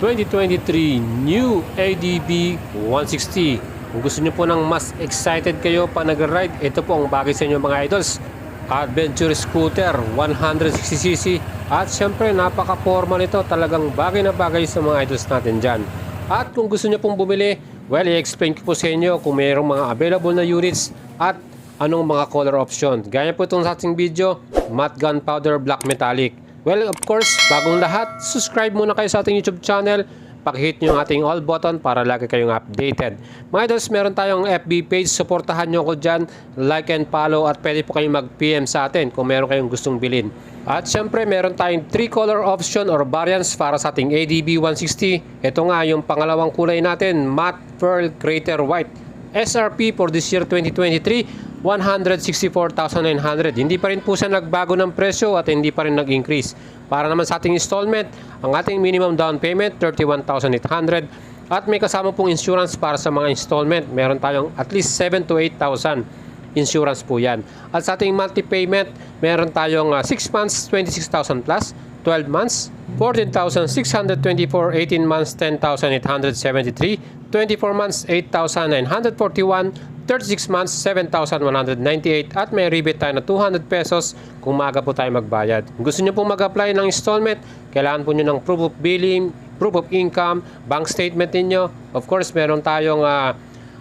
2023 New ADB 160. Kung gusto nyo po ng mas excited kayo pa nag-ride, ito po ang bagay sa inyo mga idols. Adventure Scooter 160cc. At syempre napaka-formal ito. Talagang bagay na bagay sa mga idols natin dyan. At kung gusto nyo pong bumili, well, i-explain ko po sa inyo kung mayroong mga available na units at anong mga color option. Gaya po itong sa ating video, matte gunpowder black metallic. Well, of course, bagong lahat, subscribe muna kayo sa ating YouTube channel. Pakihit nyo yung ating all button para lagi kayong updated. Mga idols, meron tayong FB page. Suportahan nyo ako dyan. Like and follow at pwede po kayong mag-PM sa atin kung meron kayong gustong bilhin. At syempre, meron tayong 3 color option or variants para sa ating ADB 160. Ito nga yung pangalawang kulay natin, matte pearl crater white. SRP for this year 2023, 164,900. Hindi pa rin po siya nagbago ng presyo at hindi pa rin nag-increase. Para naman sa ating installment, ang ating minimum down payment 31,800 at may kasama pong insurance para sa mga installment. Meron tayong at least 7 to 8,000 insurance po yan. At sa ating monthly payment, meron tayong 6 months 26,000 plus, 12 months 14,624, 18 months 10,873, 24 months 8,941, 36 months 7,198 at may rebate tayo na 200 pesos kung maaga po tayo magbayad. Kung gusto nyo pong mag-apply ng installment, kailangan po nyo ng proof of billing, proof of income, bank statement ninyo. Of course, meron tayong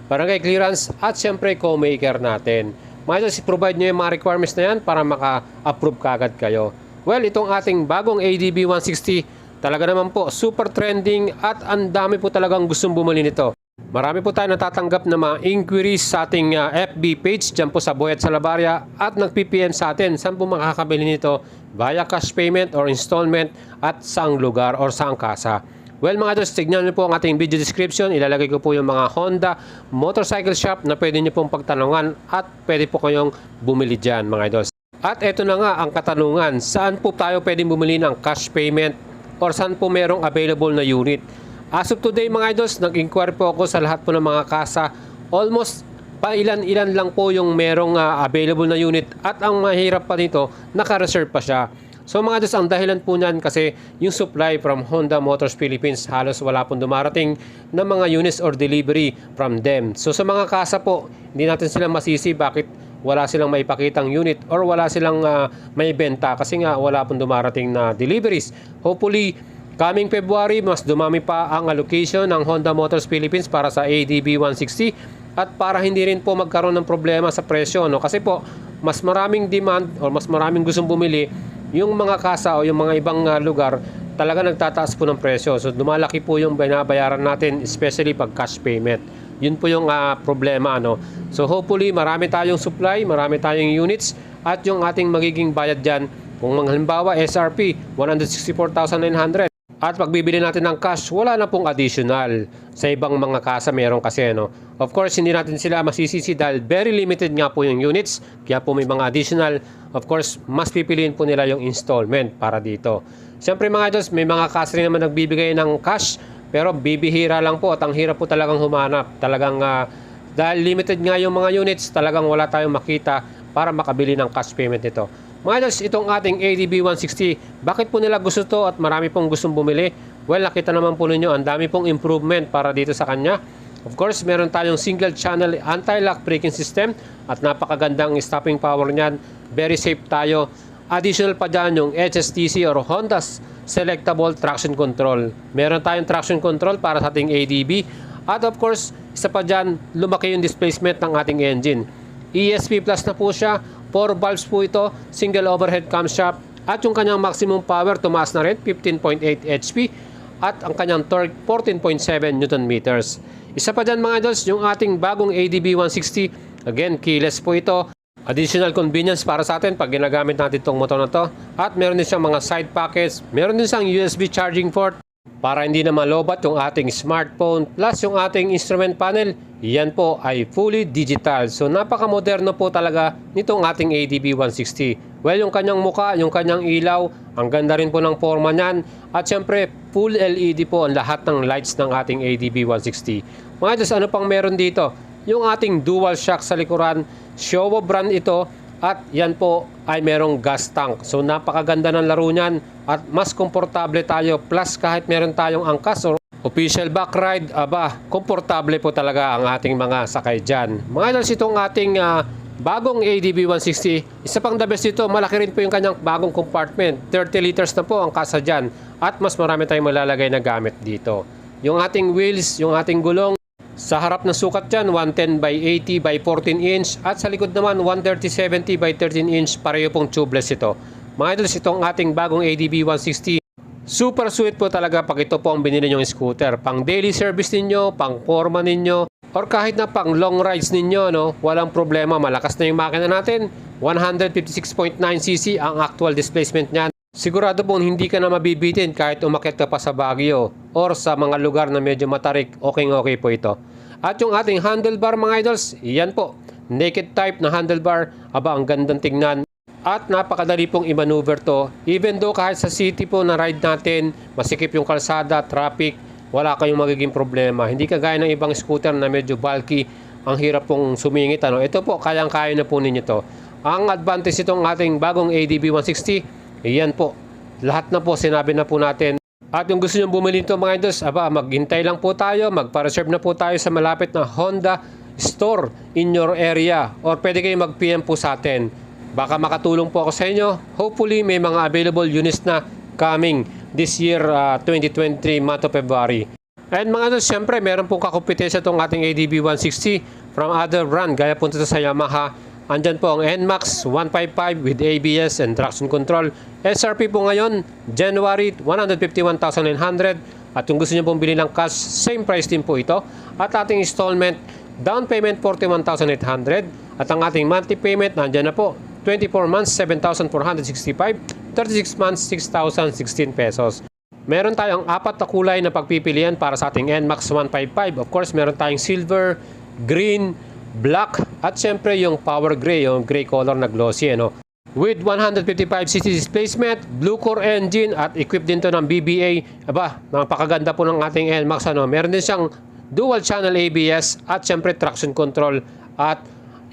barangay clearance at syempre co-maker natin. Mga ito, provide nyo yung mga requirements na yan para maka-approve kagad kayo. Well, itong ating bagong ADB 160, talaga naman po super trending at ang dami po talagang gustong bumili nito. Marami po tayo natatanggap na mga inquiries sa ating FB page dyan po sa Boyet Salabaria at nag-PPM sa atin saan po makakabili nito via cash payment or installment at saang lugar or saang kasa. Well mga idols, tignan niyo po ang ating video description. Ilalagay ko po yung mga Honda motorcycle shop na pwede niyo pong pagtanungan at pwede po kayong bumili dyan mga idols. At eto na nga ang katanungan, saan po tayo pwedeng bumili ng cash payment or saan po merong available na unit? As of today mga idols, nag-inquire po ako sa lahat po ng mga kasa. Almost ilan lang po yung merong available na unit at ang mahirap pa dito, naka-reserve pa siya. So mga idols, ang dahilan po niyan kasi yung supply from Honda Motors Philippines, halos wala pong dumarating na mga units or delivery from them. So sa mga kasa po, hindi natin sila masisi bakit wala silang maipakitang unit or wala silang may benta kasi nga wala pong dumarating na deliveries. Hopefully, coming February, mas dumami pa ang allocation ng Honda Motors Philippines para sa ADB 160 at para hindi rin po magkaroon ng problema sa presyo. No? Kasi po, mas maraming demand or mas maraming gustong bumili, yung mga kasa o yung mga ibang lugar, talaga nagtataas po ng presyo. So, dumalaki po yung binabayaran natin, especially pag cash payment. Yun po yung problema. No? So, hopefully, marami tayong supply, marami tayong units at yung ating magiging bayad dyan, kung halimbawa SRP 164,900 at pagbibili natin ng cash, wala na pong additional. Sa ibang mga kasa meron kasi no. Of course, hindi natin sila masisisi dahil very limited nga po yung units. Kaya po may mga additional. Of course, mas pipiliin po nila yung installment para dito. Siyempre mga idols, may mga kasa rin naman nagbibigay ng cash pero bibihira lang po at ang hirap po talagang humanap. Talagang dahil limited nga yung mga units, talagang wala tayong makita para makabili ng cash payment nito. Mga idols, itong ating ADB 160, bakit po nila gusto to at marami pong gustong bumili? Well, nakita naman po ninyo, ang dami pong improvement para dito sa kanya. Of course, meron tayong single channel anti-lock braking system at napakagandang stopping power niyan. Very safe tayo. Additional pa dyan yung HSTC or Honda's Selectable Traction Control. Meron tayong traction control para sa ating ADB. At of course, isa pa dyan, lumaki yung displacement ng ating engine. ESP Plus na po siya. 4 valves po ito, single overhead camshaft at yung kanyang maximum power tumaas na rin 15.8 HP at ang kanyang torque 14.7 Newton meters. Isa pa dyan mga idols, yung ating bagong ADB 160, again keyless po ito. Additional convenience para sa atin pag ginagamit natin itong motor na to. At meron din siyang mga side pockets, meron din siyang USB charging port para hindi na malobat yung ating smartphone plus yung ating instrument panel. Yan po ay fully digital. So napaka-moderno po talaga nitong ating ADB 160. Well, yung kanyang muka, yung kanyang ilaw, ang ganda rin po ng forma niyan. At syempre, full LED po ang lahat ng lights ng ating ADB 160. Mga idols, ano pang meron dito? Yung ating dual shock sa likuran, Showa brand ito. At yan po ay merong gas tank. So napakaganda ng laro niyan at mas komportable tayo. Plus kahit meron tayong angkas or official back ride, komportable po talaga ang ating mga sakay dyan. Mga idols, itong ating bagong ADB 160, isa pang the best dito, malaki rin po yung kanyang bagong compartment. 30 liters na po ang kasa dyan at mas marami tayong malalagay na gamit dito. Yung ating wheels, yung ating gulong, sa harap na sukat dyan, 110 by 80 by 14 inch at sa likod naman 130/70 by 13 inch, pareho pong tubeless ito. Mga idols, itong ating bagong ADB 160, super sweet po talaga pag ito po ang binili nyong scooter. Pang daily service ninyo, pang forma ninyo, or kahit na pang long rides ninyo, no? Walang problema, malakas na yung makina natin. 156.9cc ang actual displacement niyan. Sigurado pong hindi ka na mabibitin kahit umakyat ka pa sa Baguio or sa mga lugar na medyo matarik, okay po ito. At yung ating handlebar mga idols, yan po, naked type na handlebar, ang gandang tingnan. At napakadali pong i-maneuver to. Even though kahit sa city po na ride natin, masikip yung kalsada, traffic, wala kayong magiging problema. Hindi kagaya ng ibang scooter na medyo bulky, ang hirap pong sumingit. Ito po, kayang-kaya na po ninyo to. Ang advantage itong ating bagong ADB 160, yan po, lahat na po sinabi na po natin. At yung gusto nyo bumili nito mga idols, maghintay lang po tayo, magpa-reserve na po tayo sa malapit na Honda store in your area. Or pwede kayo mag-PM po sa atin. Baka makatulong po ako sa inyo. Hopefully may mga available units na coming this year, 2023 month of February. And mga idols, syempre meron pong kakompetensya itong ating ADB 160 from other brand. Gaya po ito sa Yamaha. Andyan po ang NMAX 155 with ABS and traction control. SRP po ngayon, January, 151,900. At kung gusto nyo pong bilhin ng cash, same price din po ito. At ating installment, down payment 41,800. At ang ating monthly payment, nandyan na po, 24 months, 7,465. 36 months, 6,016 pesos. Meron tayong 4 na kulay na pagpipilian para sa ating NMAX 155. Of course, meron tayong silver, green, black, at syempre yung power gray, yung gray color na glossy, with 155cc displacement, blue core engine, at equipped din to ng BBA. Napakaganda po ng ating NMAX, meron din siyang dual channel ABS at syempre traction control at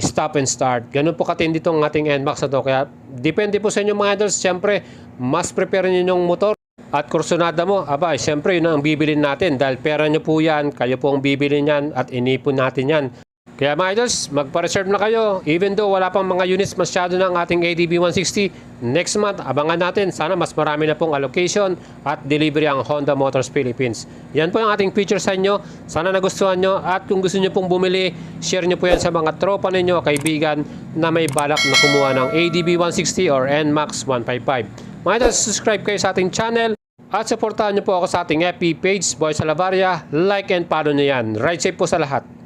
stop and start. Ganun po katindi tong ating NMAX na to. Kaya depende po sa inyo mga idols, syempre mas prepare niyo yung motor at kursonada mo, syempre yun ang bibilin natin dahil pera nyo po yan, kayo po ang bibilin yan at inipon natin yan. Kaya mga idols, magpa-reserve na kayo. Even though wala pang mga units masyado ng ating ADB 160, next month, abangan natin. Sana mas marami na pong allocation at delivery ang Honda Motors Philippines. Yan po yung ating feature sa inyo. Sana nagustuhan nyo. At kung gusto nyo pong bumili, share nyo po yan sa mga tropa ninyo, kaibigan na may balak na kumuha ng ADB 160 or NMAX 155. Mga idols, subscribe kayo sa ating channel. At supportahan nyo po ako sa ating FB page, Boy Salavaria. Like and follow nyo yan. Ride safe po sa lahat.